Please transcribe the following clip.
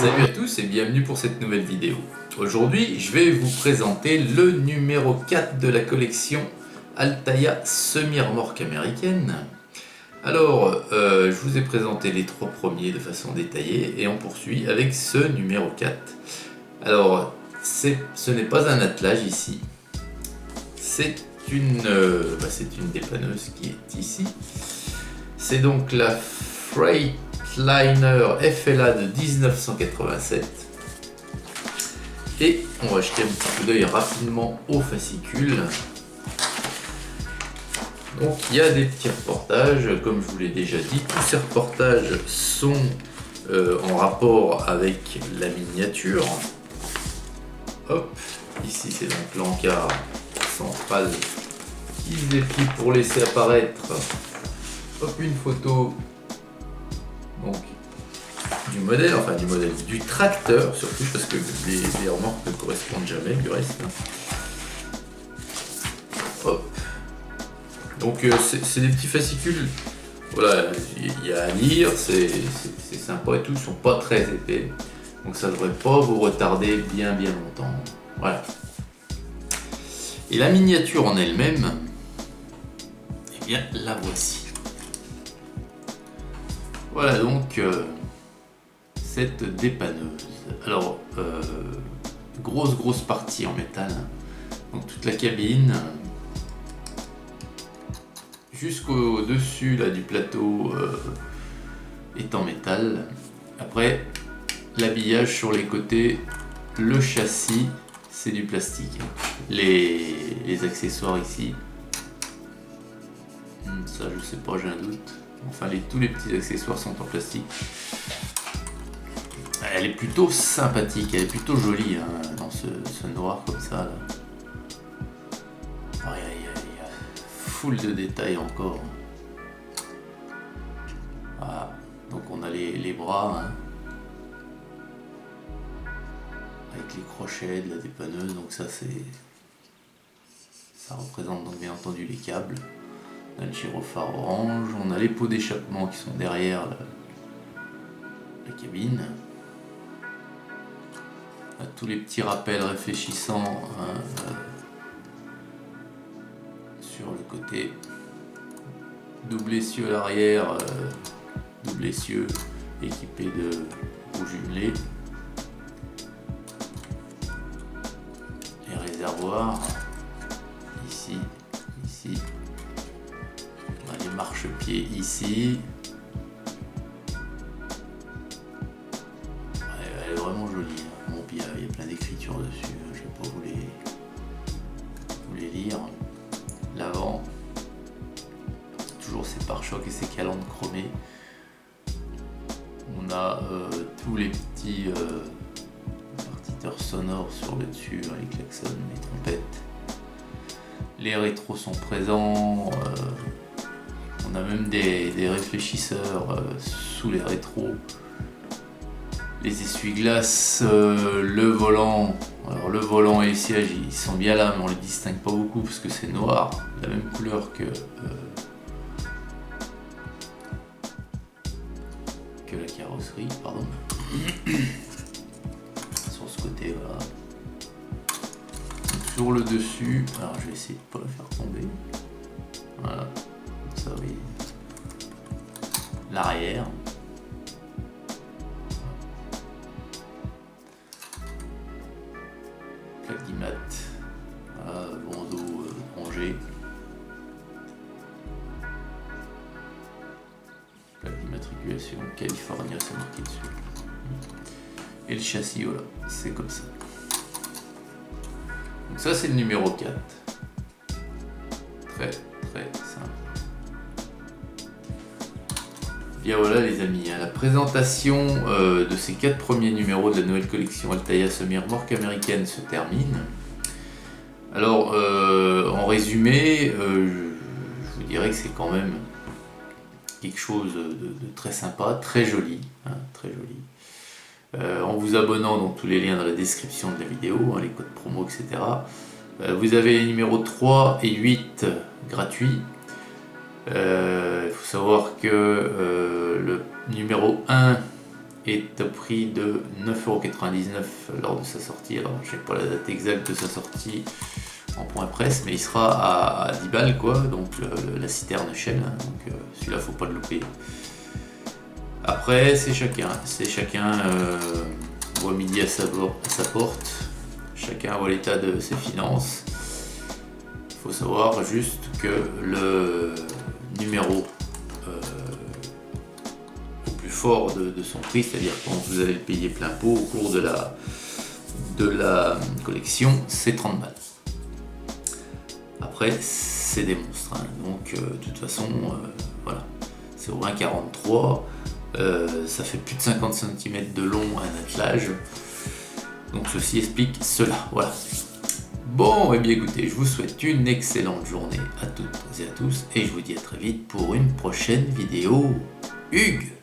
Salut à tous et bienvenue pour cette nouvelle vidéo. Aujourd'hui, je vais vous présenter le numéro 4 de la collection Altaïa semi-remorque américaine. Alors, je vous ai présenté les trois premiers de façon détaillée et on poursuit avec ce numéro 4. Alors, ce n'est pas un attelage ici, c'est une dépanneuse qui est ici. C'est donc la Freightliner FLA de 1987. Et on va jeter un petit coup d'œil rapidement au fascicule. Donc il y a des petits reportages, comme je vous l'ai déjà dit. Tous ces reportages sont en rapport avec la miniature. Hop, ici c'est donc l'encart central qui se déplie pour laisser apparaître une photo donc du tracteur surtout, parce que les remorques ne correspondent jamais du reste. Hop. Donc c'est des petits fascicules, voilà, il y a à lire, c'est sympa et tout, ils sont pas très épais, donc ça devrait pas vous retarder bien longtemps. Voilà. Et la miniature en elle-même, eh bien la voici. Voilà donc cette dépanneuse. Alors, grosse partie en métal, donc toute la cabine, jusqu'au dessus là, du plateau est en métal. Après, l'habillage sur les côtés, le châssis, c'est du plastique. Les accessoires ici, ça je sais pas, j'ai un doute. Enfin, tous les petits accessoires sont en plastique. Elle est plutôt sympathique, elle est plutôt jolie hein, dans ce noir comme ça. Là. Oh, il y a full de détails encore. Voilà. Donc on a les bras hein, avec les crochets de la dépanneuse. Donc ça représente donc bien entendu les câbles. On a le gyrophare orange, on a les pots d'échappement qui sont derrière la cabine. On a tous les petits rappels réfléchissants hein, sur le côté. Double essieu à l'arrière, double essieu équipé de roues jumelées. Les réservoirs, ici. On a les marchepieds ici. Elle est vraiment jolie. Bon, puis il y a plein d'écritures dessus. Je vais pas vous les lire. L'avant, toujours ses pare-chocs et ses calandres chromées. On a tous les petits partiteurs sonores sur le dessus, les klaxons, les trompettes. Les rétros sont présents. On a même des réfléchisseurs sous les rétros. Les essuie-glaces, le volant. Alors le volant et les sièges, ils sont bien là, mais on les distingue pas beaucoup parce que c'est noir, la même couleur que la carrosserie, pardon. Sur ce côté, voilà. Donc, sur le dessus, alors je vais essayer de pas la faire tomber. Voilà, comme ça oui. L'arrière. Plaque d'IMAT, bandeau rangé. Plaque d'immatriculation California, c'est marqué dessus. Et le châssis, voilà, c'est comme ça. Donc ça c'est le numéro 4. Très simple. Bien voilà les amis, la présentation de ces 4 premiers numéros de la nouvelle collection Altaïa semi-remorque américaine se termine. Alors en résumé, je vous dirais que c'est quand même quelque chose de très sympa, très joli. Hein, très joli. En vous abonnant, donc tous les liens dans la description de la vidéo, hein, les codes promo, etc. Vous avez les numéros 3 et 8 gratuits. Il faut savoir que le numéro 1 est au prix de 9,99€ lors de sa sortie. Alors je n'ai pas la date exacte de sa sortie en point presse, mais il sera à 10 balles quoi, donc la citerne Shell, hein, donc celui-là faut pas le louper. Après c'est chacun voit midi à sa porte, chacun voit l'état de ses finances. Il faut savoir juste que le numéro fort de son prix, c'est-à-dire quand vous allez le payer plein pot au cours de la collection, c'est 30 balles. Après, c'est des monstres, hein. Donc de toute façon, voilà, c'est au 1,43, ça fait plus de 50 cm de long un attelage, donc ceci explique cela, voilà. Bon, et bien écoutez, je vous souhaite une excellente journée à toutes et à tous, et je vous dis à très vite pour une prochaine vidéo. Hugues!